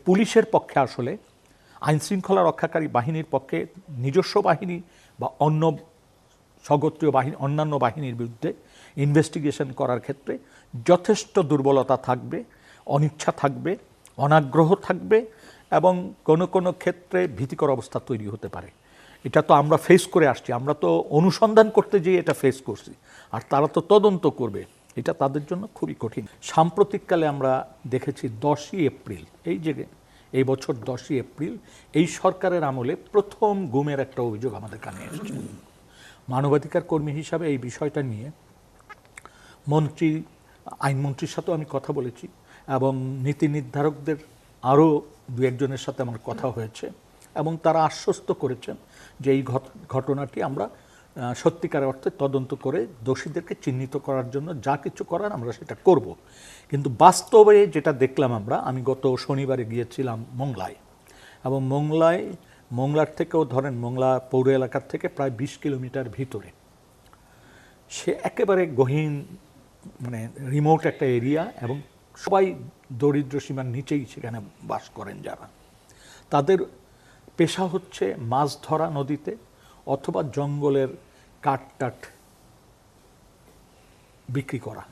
পুলিশের পক্ষে আসলে আইনশৃঙ্খলা রক্ষাকারী বাহিনীর পক্ষে নিজস্ব বাহিনী বা অন্য স্বগোত্রীয় বাহিনী অন্যান্য বাহিনীর বিরুদ্ধে ইনভেস্টিগেশন করার ক্ষেত্রে যথেষ্ট দুর্বলতা থাকবে, অনিচ্ছা থাকবে, অনাগ্রহ থাকবে এবং কোনো কোনো ক্ষেত্রে ভীতিকর অবস্থা তৈরি হতে পারে। এটা তো আমরা ফেস করে আসছি, আমরা তো অনুসন্ধান করতে যেয়ে এটা ফেস করছি, আর তারা তো তদন্ত করবে, এটা তাদের জন্য খুবই কঠিন। সাম্প্রতিককালে আমরা দেখেছি 10ই এপ্রিল, এই বছর 10ই এপ্রিল এই সরকারের আমলে প্রথম গুমের একটা অভিযোগ আমাদের কানে এসেছে। মানবাধিকার কর্মী হিসাবে এই বিষয়টা নিয়ে আইনমন্ত্রীর সাথেও আমি কথা বলেছি এবং নীতি নির্ধারকদের আরও দু একজনের সাথে আমার কথা হয়েছে এবং তারা আশ্বস্ত করেছেন যে এই ঘটনাটি আমরা সত্যিকার অর্থে তদন্ত করে দোষীদেরকে চিহ্নিত করার জন্য যা কিছু করার আমরা সেটা করব। কিন্তু বাস্তবে যেটা দেখলাম আমি গত শনিবারে গিয়েছিলাম মোংলায়, এবং মোংলার থেকেও ধরেন মোংলা পৌর এলাকার থেকে প্রায় 20 কিলোমিটার ভিতরে, সে একেবারে গহীন মানে রিমোট একটা এরিয়া এবং সবাই দরিদ্র সীমার নিচেই সেখানে বাস করেন যারা। তাদের পেশা হচ্ছে মাছ ধরা নদীতে অথবা জঙ্গলের কাঠ বিক্রি করা,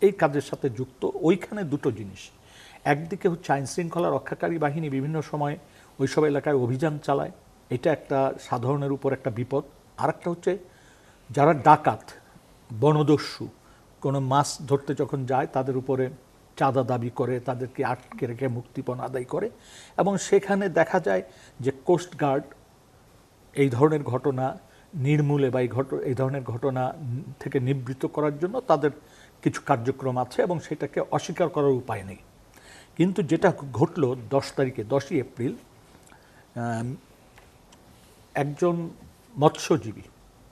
এই কাজের সাথে যুক্ত। ওইখানে দুটো জিনিস, একদিকে হচ্ছে আইনশৃঙ্খলা রক্ষাকারী বাহিনী বিভিন্ন সময় ওইসব এলাকায় অভিযান চালায়, এটা একটা সাধারণের উপর একটা বিপদ। আর একটা হচ্ছে যারা ডাকাত বনদস্যু কোনো মাছ ধরতে যখন যায় তাদের উপরে চাঁদা দাবি করে, তাদেরকে আটকে রেখে মুক্তিপণ আদায় করে, এবং সেখানে দেখা যায় যে কোস্টগার্ড এই ধরনের ঘটনা নির্মূলে বা এই ধরনের ঘটনা থেকে নিবৃত্ত করার জন্য তাদের কিছু কার্যক্রম আছে এবং সেটাকে অস্বীকার করার উপায় নেই। কিন্তু যেটা ঘটল 10 তারিখে 10ই এপ্রিল, একজন মৎস্যজীবী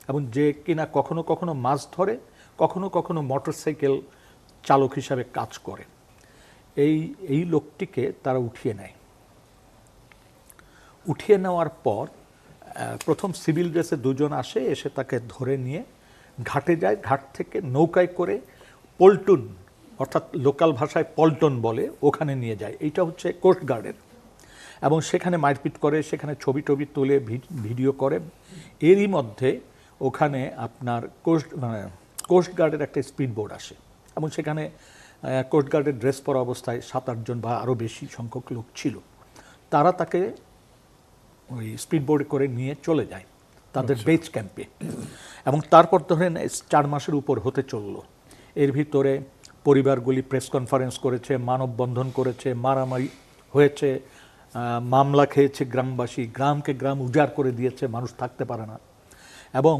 এবং যে কিনা কখনো কখনো মাছ ধরে, কখনো কখনো মোটরসাইকেল চালক হিসাবে কাজ করে, এই লোকটিকে তারা উঠিয়ে নেওয়ার পর প্রথম সিভিল ড্রেসে দুজন আসে, এসে তাকে ধরে নিয়ে ঘাটে যায়, ঘাট থেকে নৌকায় করে পল্টন, অর্থাৎ লোকাল ভাষায় পল্টন বলে, ওখানে নিয়ে যায়। এইটা হচ্ছে কোস্টগার্ডের, এবং সেখানে মারপিট করে, সেখানে ছবি তুলে ভিডিও করে। এরই মধ্যে ওখানে আপনার কোস্টগার্ডের একটা স্পিড বোট আসে এবং সেখানে কোস্টগার্ডের ড্রেস পরা অবস্থায় 7-8 জন বা আরও বেশি সংখ্যক লোক ছিল। তারা তাকে ওই স্পিড বোটে করে নিয়ে চলে যায় তাদের বেস ক্যাম্পে, এবং তারপর ধরেন 4 মাসের উপর হতে চলল। এর ভিতরে পরিবারগুলি প্রেস কনফারেন্স করেছে, মানববন্ধন করেছে, মারামারি হয়েছে, মামলা খেয়েছে গ্রামবাসী, গ্রাম উজাড় করে দিয়েছে, মানুষ থাকতে পারে না। এবং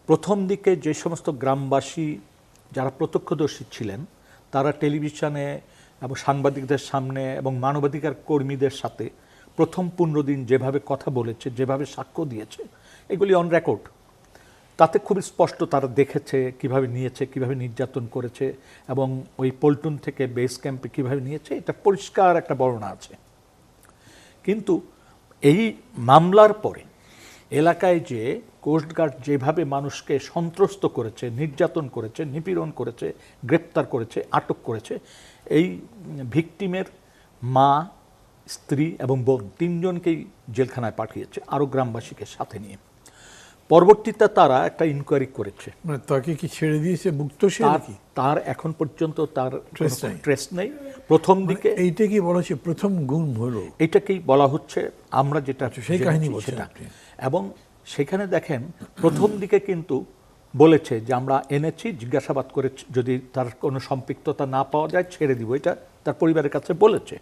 প্রথম দিকে যে সমস্ত গ্রামবাসী যারা প্রত্যক্ষদর্শী ছিলেন তারা টেলিভিশনে এবং সাংবাদিকদের সামনে এবং মানবাধিকার কর্মীদের সাথে প্রথম 15 দিন যেভাবে কথা বলেছে, যেভাবে সাক্ষ্য দিয়েছে, এগুলি অন রেকর্ড। তাতে খুবই স্পষ্ট তারা দেখেছে কিভাবে নিয়েছে, কিভাবে নির্যাতন করেছে এবং ওই পল্টন থেকে বেস ক্যাম্পে কীভাবে নিয়েছে, এটা পরিষ্কার একটা বর্ণনা আছে। কিন্তু এই মামলার পরে এলাকায় যে কোস্টগার্ড যেভাবে মানুষকে সন্ত্রস্ত করেছে, নির্যাতন করেছে, নিপীড়ন করেছে, গ্রেপ্তার করেছে, আটক করেছে, এই ভিকটিমের মা, স্ত্রী এবং বোন 3 জনকেই জেলখানায় পাঠিয়েছে, আরও গ্রামবাসীকে সাথে নিয়ে। পরবর্তীতে তারা একটা ইনকোয়ারি করেছে। মানে তাকে কি ছেড়ে দিয়েছে, মুক্ত সে নাকি? তার এখন পর্যন্ত তার ট্রেস নেই। প্রথম দিকে এইটা কি বলা হচ্ছে প্রথম গুম হলো, এটাকেই বলা হচ্ছে, আমরা যেটা সেই কাহিনী বলছি। এবং সেখানে দেখেন প্রথম দিকে কিন্তু বলেছে যে আমরা এনেছি, জিজ্ঞাসাবাদ করে যদি তার কোনো সম্পৃক্ততা না পাওয়া যায় ছেড়ে দিব, এটা তার পরিবারের কাছে বলেছে।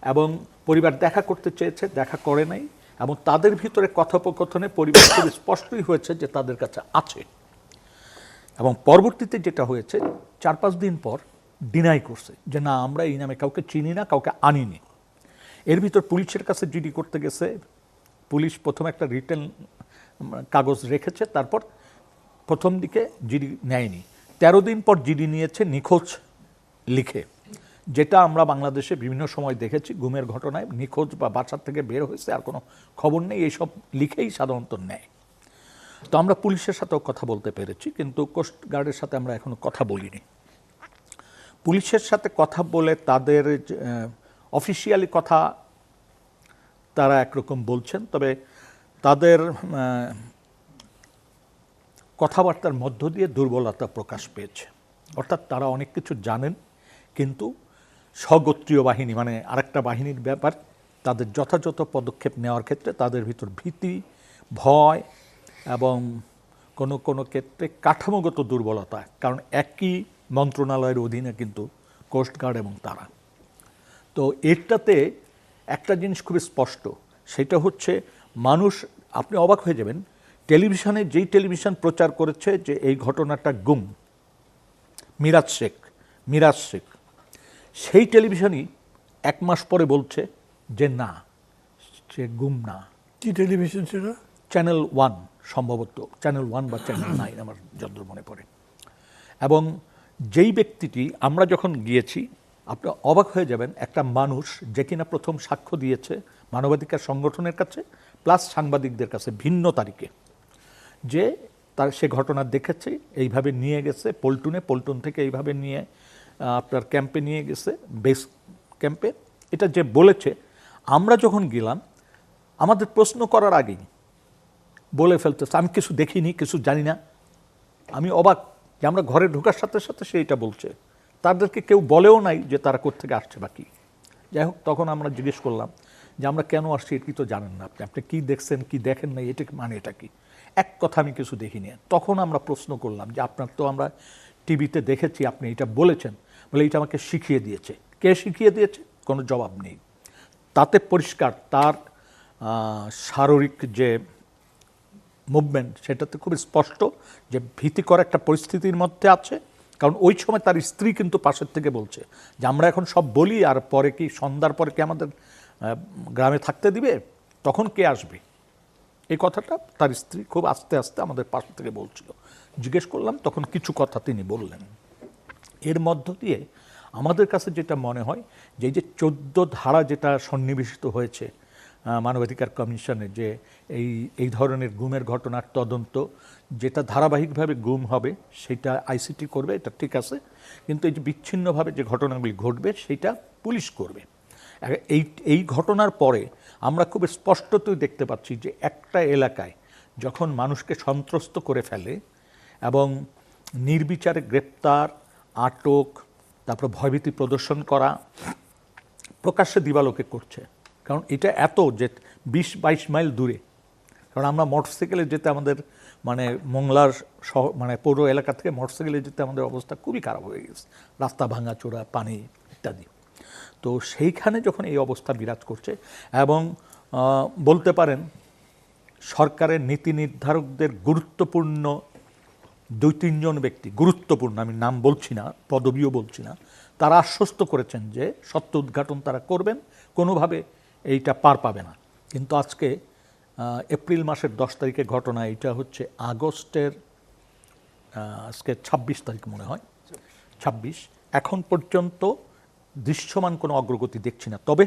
এবং পরিবার দেখা করতে চেয়েছে, দেখা করে নাই, এবং তাদের ভিতরে কথোপকথনে পরিবার খুব স্পষ্টই হয়েছে যে তাদের কাছে আছে। এবং পরবর্তীতে যেটা হয়েছে 4-5 দিন পর ডিনাই করছে যে না, আমরা এই নামে কাউকে চিনি না, কাউকে আনিনি। এর ভিতর পুলিশের কাছে জিডি করতে গেছে, পুলিশ প্রথমে একটা রিটেন কাগজ রেখেছে, তারপর প্রথম দিকে জিডি নেয়নি। 13 দিন পর জিডি নিয়েছে নিখোঁজ লিখে, যেটা আমরা বাংলাদেশে বিভিন্ন সময় দেখেছি। গুমের ঘটনায় নিখোঁজ বা বাসার থেকে বের হয়েছে, আর কোনো খবর নেই, এইসব লিখেই সাধারণত নেয়। তো আমরা পুলিশের সাথেও কথা বলতে পেরেছি, কিন্তু কোস্টগার্ডের সাথে আমরা এখনো কথা বলিনি। পুলিশের সাথে কথা বলে তাদের অফিসিয়ালি কথা তারা একরকম বলছেন, তবে তাদের কথাবার্তার মধ্য দিয়ে দুর্বলতা প্রকাশ পেয়েছে। অর্থাৎ তারা অনেক কিছু জানেন, কিন্তু স্বগোত্রীয় বাহিনী মানে আরেকটা বাহিনীর ব্যাপার, তাদের যথাযথ পদক্ষেপ নেওয়ার ক্ষেত্রে তাদের ভিতর ভীতি, ভয় এবং কোনো কোনো ক্ষেত্রে কাঠামোগত দুর্বলতা। কারণ একই মন্ত্রণালয়ের অধীনে কিন্তু কোস্টগার্ড এবং তারা। তো এটাতে একটা জিনিস খুবই স্পষ্ট, সেটা হচ্ছে মানুষ, আপনি অবাক হয়ে যাবেন, টেলিভিশনে যেই টেলিভিশন প্রচার করেছে যে এই ঘটনাটা গুম, মিরাজ শেখ, সেই টেলিভিশনই 1 মাস পরে বলছে যে না, সে গুম না। কি টেলিভিশন সেটা? চ্যানেল 1 সম্ভবত, চ্যানেল 1 বা চ্যানেল 9 আমার যতদূর মনে পড়ে। এবং যেই ব্যক্তিটি, আমরা যখন গিয়েছি, আপনি অবাক হয়ে যাবেন, একটা মানুষ যে কিনা প্রথম সাক্ষ্য দিয়েছে মানবাধিকার সংগঠনের কাছে প্লাস সাংবাদিকদের কাছে ভিন্ন তারিখে, যে তার সে ঘটনা দেখেছে, এইভাবে নিয়ে গেছে পল্টন থেকে এইভাবে নিয়ে আপনার ক্যাম্পে নিয়ে গেছে, বেস ক্যাম্পে। এটা যে বলেছে, আমরা যখন গেলাম আমাদের প্রশ্ন করার আগেই বলে ফেলতেছে আমি কিছু দেখিনি, কিছু জানি না। আমি অবাক যে আমরা ঘরে ঢোকার সাথে সাথে সে এটা বলছে, তাদেরকে কেউ বলেও নাই যে তারা কোত্থেকে আসছে বা কি। যাই হোক, তখন আমরা জিজ্ঞেস করলাম যে আমরা কেন আসছি, এটা কি তো জানেন না আপনি কি দেখছেন কি দেখেন নাই, এটা মানে এটা কি? এক কথা আমি কিছু দেখিনি। তখন আমরা প্রশ্ন করলাম যে আপনার তো আমরা টিভিতে দেখেছি আপনি এটা বলেছেন, বলে এটা আমাকে শিখিয়ে দিয়েছে। কে শিখিয়ে দিয়েছে? কোনো জবাব নেই। তাতে পরিষ্কার তার শারীরিক যে মুভমেন্ট, সেটাতে খুব স্পষ্ট যে ভীতিকর একটা পরিস্থিতির মধ্যে আছে। কারণ ওই সময় তার স্ত্রী কিন্তু পাশের থেকে বলছে যে আমরা এখন সব বলি, আর পরে কি সন্ধ্যার পরে কি আমাদের গ্রামে থাকতে দিবে, তখন কে আসবে? এই কথাটা তার স্ত্রী খুব আস্তে আস্তে আমাদের পাশ থেকে বলছিল। জিজ্ঞেস করলাম, তখন কিছু কথা তিনি বললেন। এর মধ্য দিয়ে আমাদের কাছে যেটা মনে হয় যে এই যে 14 ধারা যেটা সন্নিবেশিত হয়েছে মানবাধিকার কমিশনে, যে এই ধরনের গুমের ঘটনার তদন্ত, যেটা ধারাবাহিকভাবে গুম হবে সেটা আইসিটি করবে, এটা ঠিক আছে, কিন্তু এই যে বিচ্ছিন্নভাবে যে ঘটনাগুলি ঘটবে সেটা পুলিশ করবে। এই ঘটনার পরে আমরা খুব স্পষ্টতই দেখতে পাচ্ছি যে একটা এলাকায় যখন মানুষকে সন্ত্রস্ত করে ফেলে এবং নির্বিচারে গ্রেপ্তার, আটক, তারপর ভয়ভীতি প্রদর্শন করা, প্রকাশ্যে দিবালোকে করছে। কারণ এটা এত যে 20-22 মাইল দূরে। কারণ আমরা মোটরসাইকেলে যেতে আমাদের মানে মোংলার মানে পৌর এলাকা থেকে মোটরসাইকেলে যেতে আমাদের অবস্থা খুবই খারাপ হয়ে গেছে, রাস্তা ভাঙাচোরা, পানি ইত্যাদি। তো সেইখানে যখন এই অবস্থা বিরাজ করছে এবং বলতে পারেন সরকারের নীতি নির্ধারকদের গুরুত্বপূর্ণ 2-3 জন ব্যক্তি, গুরুত্বপূর্ণ, আমি নাম বলছি না, পদবিও বলছি না, তারা আশ্বস্ত করেছেন যে সত্য উদ্ঘাটন তারা করবেন, কোনোভাবে এইটা পার পাবে না। কিন্তু আজকে এপ্রিল মাসের 10 তারিখে ঘটনা, এটা হচ্ছে আগস্টের আজকে 26 তারিখ মনে হয়, 26, এখন পর্যন্ত দৃশ্যমান কোনো অগ্রগতি দেখছি না। তবে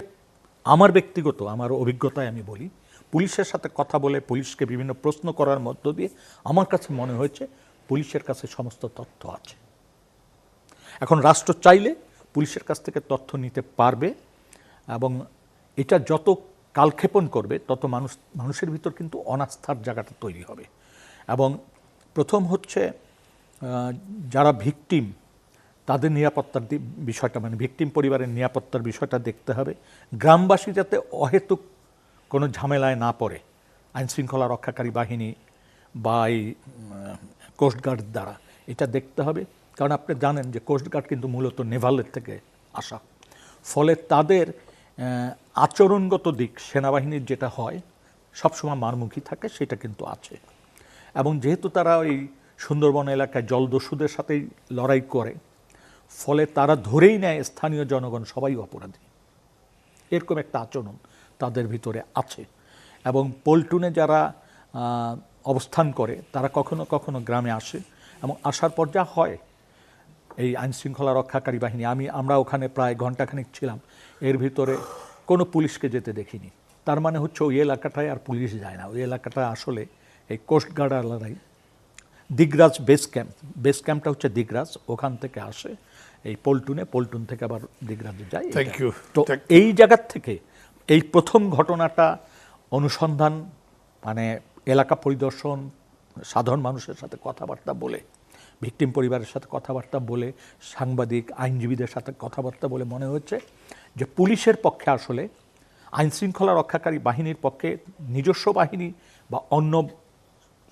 আমার ব্যক্তিগত আমার অভিজ্ঞতায় আমি বলি, পুলিশের সাথে কথা বলে পুলিশকে বিভিন্ন প্রশ্ন করার মধ্য দিয়ে আমার কাছে মনে হয়েছে পুলিশের কাছে সমস্ত তথ্য আছে। এখন রাষ্ট্র চাইলে পুলিশের কাছ থেকে তথ্য নিতে পারবে এবং এটা যত কালক্ষেপণ করবে তত মানুষের ভিতর কিন্তু অনাস্থার জায়গাটা তৈরি হবে। এবং প্রথম হচ্ছে যারা ভিকটিম, তাদের নিরাপত্তার বিষয়টা, মানে ভিকটিম পরিবারের নিরাপত্তার বিষয়টা দেখতে হবে। গ্রামবাসী যাতে অহেতুক কোনো ঝামেলায় না পড়ে আইনশৃঙ্খলা রক্ষাকারী বাহিনী বা এই কোস্টগার্ড দ্বারা, এটা দেখতে হবে। কারণ আপনি জানেন যে কোস্টগার্ড কিন্তু মূলত নেভালের থেকে আসা, ফলে তাদের আচরণগত দিক সেনাবাহিনীর যেটা হয় সবসময় মারমুখী থাকে, সেটা কিন্তু আছে। এবং যেহেতু তারা ওই সুন্দরবন এলাকায় জলদস্যুদের সাথেই লড়াই করে, ফলে তারা ধরেই নেয় স্থানীয় জনগণ সবাই অপরাধী, এরকম একটা আচরণ তাদের ভিতরে আছে। এবং পল্টনে যারা অবস্থান করে তারা কখনো কখনো গ্রামে আসে, এবং আসার পর যা হয় এই আইনশৃঙ্খলা রক্ষাকারী বাহিনী, আমরা ওখানে প্রায় ঘণ্টাখানিক ছিলাম, এর ভিতরে কোনো পুলিশকে যেতে দেখিনি। তার মানে হচ্ছে ওই এলাকাটায় আর পুলিশ যায় না, ওই এলাকাটা আসলে এই কোস্টগার্ড আলাদাই। দিগরাজ বেস ক্যাম্পটা হচ্ছে দিগরাজ, ওখান থেকে আসে এই পল্টন থেকে আবার দিগরাজে যায়। Thank you. তো এই জায়গার থেকে এই প্রথম ঘটনাটা অনুসন্ধান মানে এলাকা পরিদর্শন, সাধারণ মানুষের সাথে কথাবার্তা বলে, ভিকটিম পরিবারের সাথে কথাবার্তা বলে, সাংবাদিক আইনজীবীদের সাথে কথাবার্তা বলে মনে হচ্ছে যে পুলিশের পক্ষে আসলে আইনশৃঙ্খলা রক্ষাকারী বাহিনীর পক্ষে নিজস্ব বাহিনী বা অন্য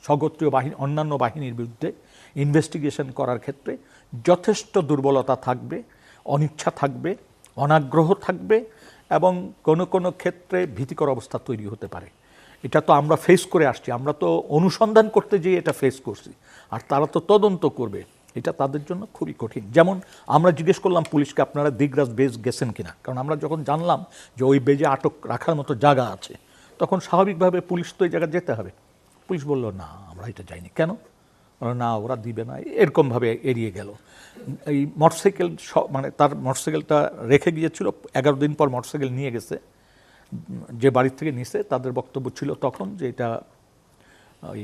স্বগোত্রীয় বাহিনী, অন্যান্য বাহিনীর বিরুদ্ধে ইনভেস্টিগেশন করার ক্ষেত্রে যথেষ্ট দুর্বলতা থাকবে, অনিচ্ছা থাকবে, অনাগ্রহ থাকবে এবং কোনো কোনো ক্ষেত্রে ভীতিকর অবস্থা তৈরি হতে পারে। এটা তো আমরা ফেস করে আসছি, আমরা তো অনুসন্ধান করতে যেয়ে এটা ফেস করছি, আর তারা তো তদন্ত করবে, এটা তাদের জন্য খুবই কঠিন। যেমন আমরা জিজ্ঞেস করলাম পুলিশকে, আপনারা দিগরাজ বেজ গেছেন কিনা, কারণ আমরা যখন জানলাম যে ওই বেজে আটক রাখার মতো জায়গা আছে, তখন স্বাভাবিকভাবে পুলিশ তো এই জায়গায় যেতে হবে। পুলিশ বলল না আমরা এটা যাইনি। কেন? না ওরা দিবে না, এরকমভাবে এড়িয়ে গেল। এই মোটরসাইকেল মানে তার মোটরসাইকেলটা রেখে গিয়েছিল, 11 দিন পর মোটরসাইকেল নিয়ে গেছে, যে বাড়ির থেকে নিছে তাদের বক্তব্য ছিল তখন যে এটা ওই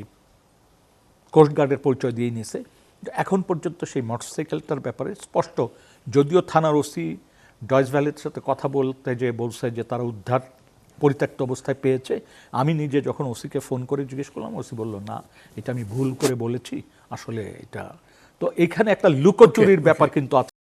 কোস্টগার্ডের পরিচয় দিয়ে নিছে। এখন পর্যন্ত সেই মোটরসাইকেলটার ব্যাপারে স্পষ্ট, যদিও থানার ওসি ডয়েস ভ্যালির সাথে কথা বলতে যে বলছে যে তারা উদ্ধার পরিত্যক্ত অবস্থায় পেয়েছে। আমি নিজে যখন ওসিকে ফোন করে জিজ্ঞেস করলাম, ওসি বলল না এটা আমি ভুল করে বলেছি, আসলে এটা। তো এখানে একটা লুকোচুরির ব্যাপার কিন্তু আছে।